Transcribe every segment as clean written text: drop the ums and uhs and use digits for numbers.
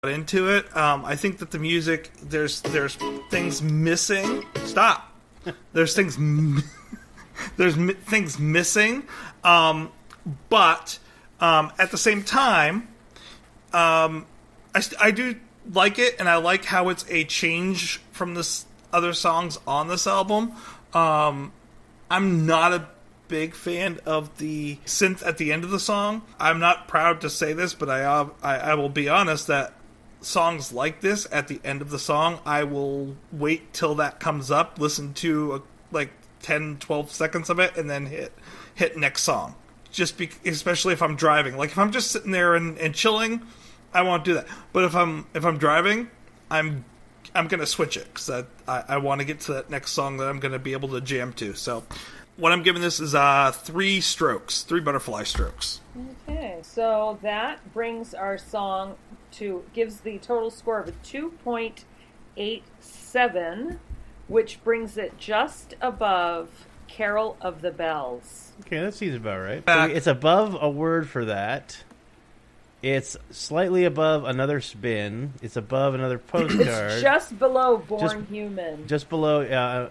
into it. I think that the music, there's things missing. Stop. There's things things missing. But at the same time, I do like it, and I like how it's a change from the other songs on this album. I'm not a big fan of the synth at the end of the song. I'm not proud to say this, but I will be honest that songs like this at the end of the song, I will wait till that comes up, listen to like 10, 12 seconds of it, and then hit next song. Especially if I'm driving. Like if I'm just sitting there and chilling, I won't do that. But if I'm driving, I'm gonna switch it because I want to get to that next song that I'm gonna be able to jam to. So what I'm giving this is 3 butterfly strokes. Okay, so that brings our song gives the total score of a 2.87, which brings it just above Carol of the Bells. Okay, that seems about right. So it's above a word for that. It's slightly above Another Spin. It's above Another Postcard. It's just below Born Human. Just below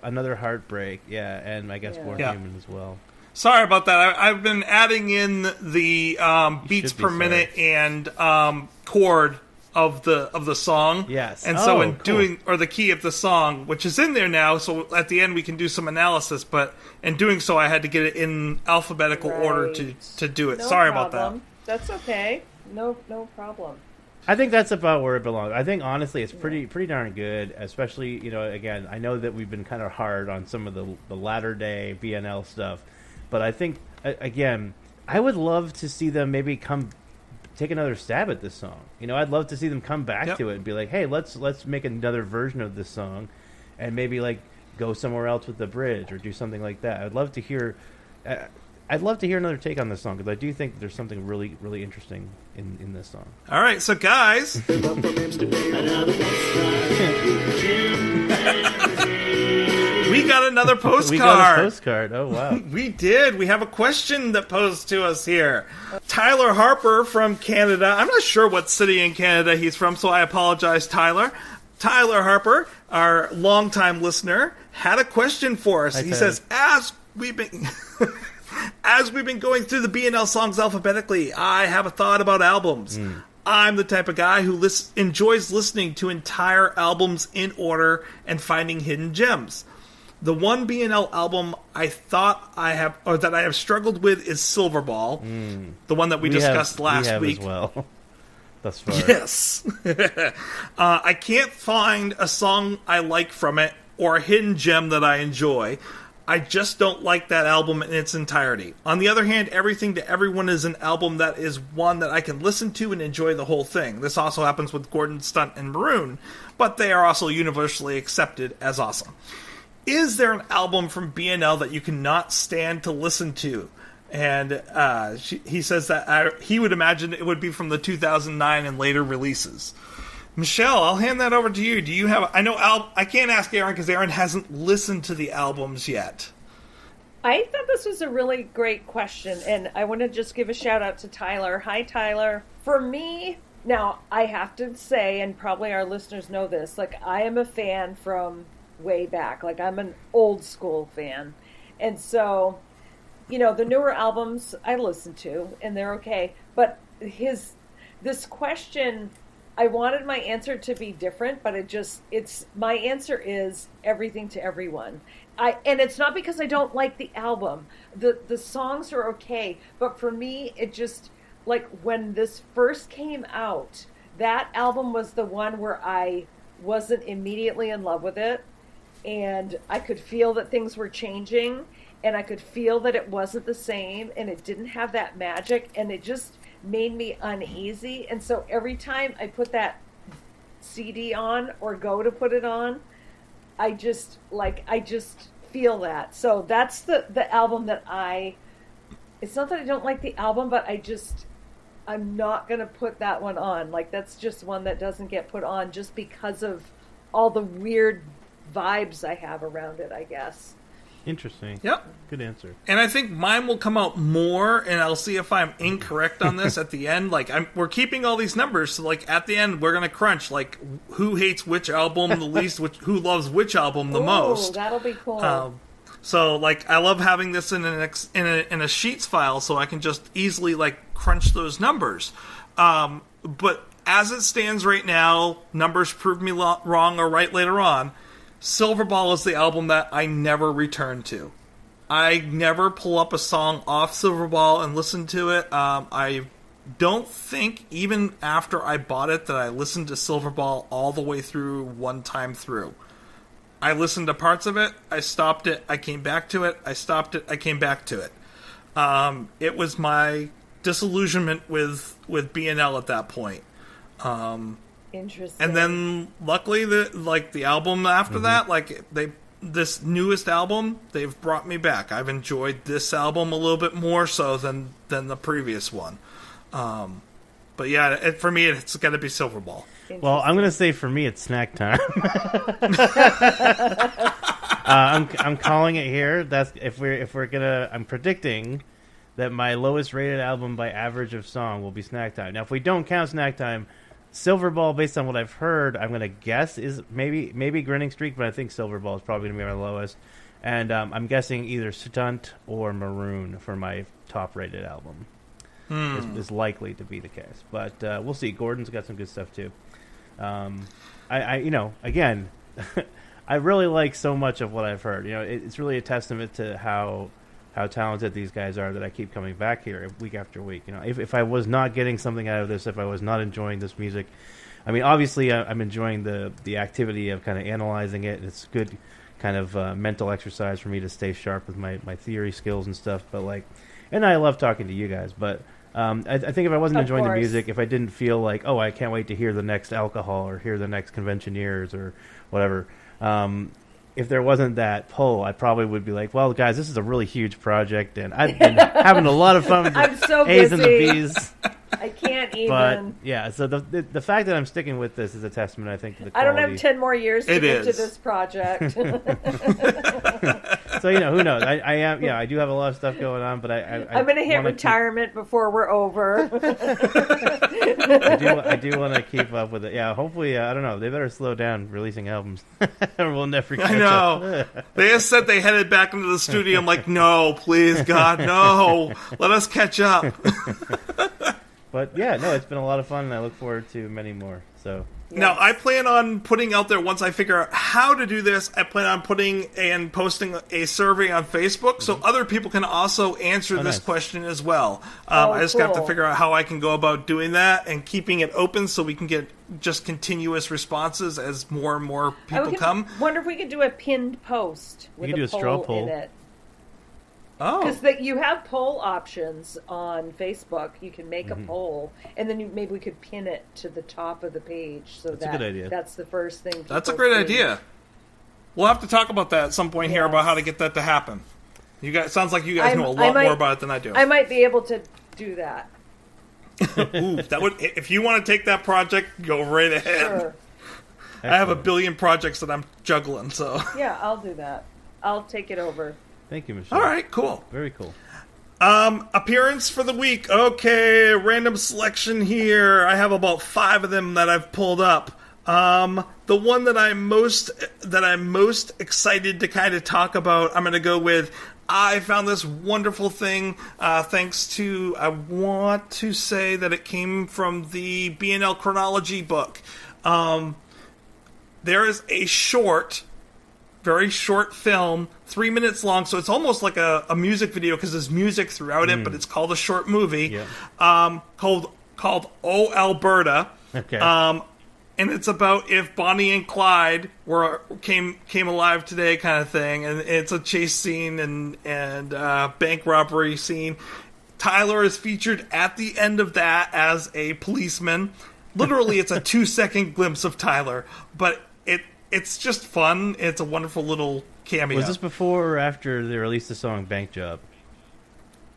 Another Heartbreak, yeah, and I guess Born Human as well. Sorry about that. I've been adding in the beats per minute and chord of the song. Yes. And so the key of the song, which is in there now, so at the end we can do some analysis, but in doing so I had to get it in alphabetical order to do it. No Sorry problem. about that. That's okay. No problem. I think that's about where it belongs. I think honestly it's pretty darn good, especially, again, I know that we've been kind of hard on some of the latter day BNL stuff, but I think again, I would love to see them maybe take another stab at this song. I'd love to see them come back to it and be like, "Hey, let's make another version of this song and maybe like go somewhere else with the bridge or do something like that." I'd love to hear another take on this song because I do think there's something really, really interesting in this song. All right, so guys, we got another postcard. We got a postcard. Oh, wow. We did. We have a question that posed to us here. Tyler Harper from Canada. I'm not sure what city in Canada he's from, so I apologize, Tyler. Tyler Harper, our longtime listener, had a question for us. He says, as we've been going through the B&L songs alphabetically, I have a thought about albums. I'm the type of guy who enjoys listening to entire albums in order and finding hidden gems. The one B&L album that I have struggled with is Silverball, the one that we discussed last week. As well. Thus far. Yes. I can't find a song I like from it or a hidden gem that I enjoy. I just don't like that album in its entirety. On the other hand, Everything to Everyone is an album that is one that I can listen to and enjoy the whole thing. This also happens with Gordon Stunt and Maroon, but they are also universally accepted as awesome. Is there an album from B&L that you cannot stand to listen to? And he says that he would imagine it would be from the 2009 and later releases. Michelle, I'll hand that over to you. Do you have... I can't ask Aaron because Aaron hasn't listened to the albums yet. I thought this was a really great question, and I want to just give a shout out to Tyler. Hi, Tyler. For me, now, I have to say, and probably our listeners know this, like, I am a fan from way back. Like, I'm an old school fan. And so, the newer albums I listen to, and they're okay. But this question... I wanted my answer to be different, but my answer is Everything to Everyone. And it's not because I don't like the album. The songs are okay, but for me, it just, like, when this first came out, that album was the one where I wasn't immediately in love with it, and I could feel that things were changing, and I could feel that it wasn't the same, and it didn't have that magic, and it just made me uneasy. And so every time I put that CD on or go to put it on, I just feel that. So that's the album that it's not that I don't like the album, but I'm not going to put that one on. Like, that's just one that doesn't get put on just because of all the weird vibes I have around it, I guess. Interesting. Yep. Good answer. And I think mine will come out more, and I'll see if I'm incorrect on this at the end. Like, we're keeping all these numbers, so like at the end we're gonna crunch like who hates which album the least, who loves which album the most. That'll be cool. So like I love having this in a sheets file, so I can just easily like crunch those numbers. But as it stands right now, numbers prove me wrong or right later on. Silverball is the album that I never return to. I never pull up a song off Silverball and listen to it. I don't think, even after I bought it, that I listened to Silverball all the way through one time through. I listened to parts of it, I stopped it, I came back to it, I stopped it, I came back to it. It was my disillusionment with B&L at that point. Interesting. And then, luckily, the album after that, like this newest album, they've brought me back. I've enjoyed this album a little bit more so than the previous one. But yeah, for me, it's got to be Silverball. Well, I'm gonna say for me, it's snack time. I'm calling it here. That's if we're gonna. I'm predicting that my lowest rated album by average of song will be Snack Time. Now, if we don't count Snack Time, Silverball, based on what I've heard, I'm going to guess is maybe Grinning Streak, but I think Silverball is probably going to be my lowest. And I'm guessing either Stunt or Maroon for my top-rated album is likely to be the case. But we'll see. Gordon's got some good stuff, too. Again, I really like so much of what I've heard. You know, it's really a testament to how talented these guys are that I keep coming back here week after week. You know, if I was not getting something out of this, if I was not enjoying this music, I mean, obviously I'm enjoying the activity of kind of analyzing it. It's good kind of mental exercise for me to stay sharp with my theory skills and stuff. But and I love talking to you guys. But I think if I wasn't enjoying the music, if I didn't feel like, oh, I can't wait to hear the next Alcohol or hear the next Conventioneers or whatever. If there wasn't that pull, I probably would be like, well, guys, this is a really huge project, and I've been having a lot of fun with I'm the so A's busy. and the B's. I can't even. But, yeah, so the fact that I'm sticking with this is a testament, I think, to the I quality. don't have 10 more years to get to this project. So, who knows? I do have a lot of stuff going on, but I'm going to hit retirement before we're over. I do want to keep up with it. Yeah, hopefully, I don't know. They better slow down releasing albums, or we'll never catch up. I know. They just said they headed back into the studio. I'm like, no, please, God, no. Let us catch up. But yeah, no, it's been a lot of fun, and I look forward to many more. So now I plan on putting out there, once I figure out how to do this, I plan on putting and posting a survey on Facebook so other people can also answer this question as well. I just have to figure out how I can go about doing that and keeping it open so we can get just continuous responses as more and more people come. Wonder if we could do a pinned post with a straw poll in it. Oh, because you have poll options on Facebook. You can make a poll, and then maybe we could pin it to the top of the page. So that's a good idea. That's the first thing. That's a great idea. We'll have to talk about that at some point here about how to get that to happen. You guys, sounds like you guys know a lot more about it than I do. I might be able to do that. Ooh, that would. If you want to take that project, go right ahead. Sure. I have a billion projects that I'm juggling, so yeah, I'll do that. I'll take it over. Thank you, Michelle. All right, cool. Very cool. Appearance for the week. Okay, random selection here. I have about 5 of them that I've pulled up. The one that I'm most excited to kind of talk about, I'm going to go with. I found this wonderful thing thanks to, I want to say that it came from the B&L Chronology book. There is a very short film, 3 minutes long, so it's almost like a music video because there's music throughout it, but it's called a short movie called Oh Alberta. Okay. And it's about if Bonnie and Clyde came alive today, kind of thing. And it's a chase scene and bank robbery scene. Tyler is featured at the end of that as a policeman. Literally, it's a 2-second glimpse of Tyler, but it's just fun. It's a wonderful little cameo. Was this before or after they released the song Bank Job?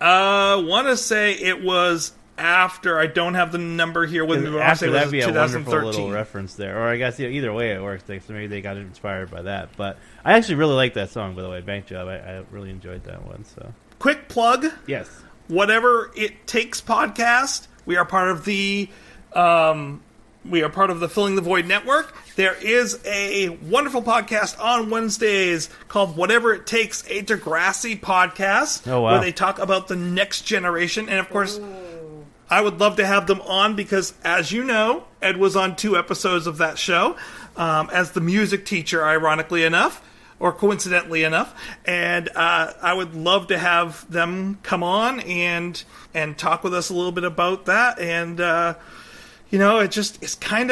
Want to say it was after. I don't have the number here with me, but I want to say After it that'd was be a wonderful 2013. little reference there. Or I guess either way it works. So maybe they got inspired by that. But I actually really like that song, by the way, Bank Job. I really enjoyed that one. So Quick plug. yes. Whatever It Takes podcast. We are part of the Filling the Void Network. There is a wonderful podcast on Wednesdays called Whatever It Takes, a Degrassi podcast, Oh, wow. where they talk about the next generation. And of course, I would love to have them on because, as you know, Ed was on 2 episodes of that show as the music teacher, ironically enough, or coincidentally enough. And I would love to have them come on and talk with us a little bit about that. And it's kind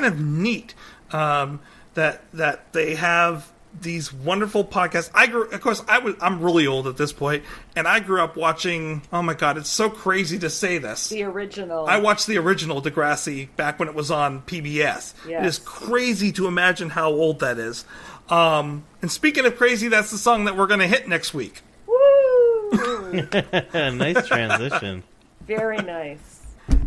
of neat that they have these wonderful podcasts. I'm really old at this point, and I grew up watching. Oh my God, it's so crazy to say this. The original. I watched the original Degrassi back when it was on PBS. Yes. It is crazy to imagine how old that is. And speaking of crazy, that's the song that we're going to hit next week. Woo! Nice transition. Very nice.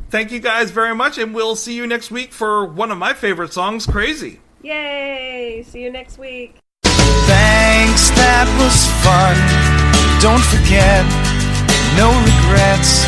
Thank you guys very much, and we'll see you next week for one of my favorite songs, Crazy. Yay! See you next week. Thanks, that was fun. Don't forget, no regrets.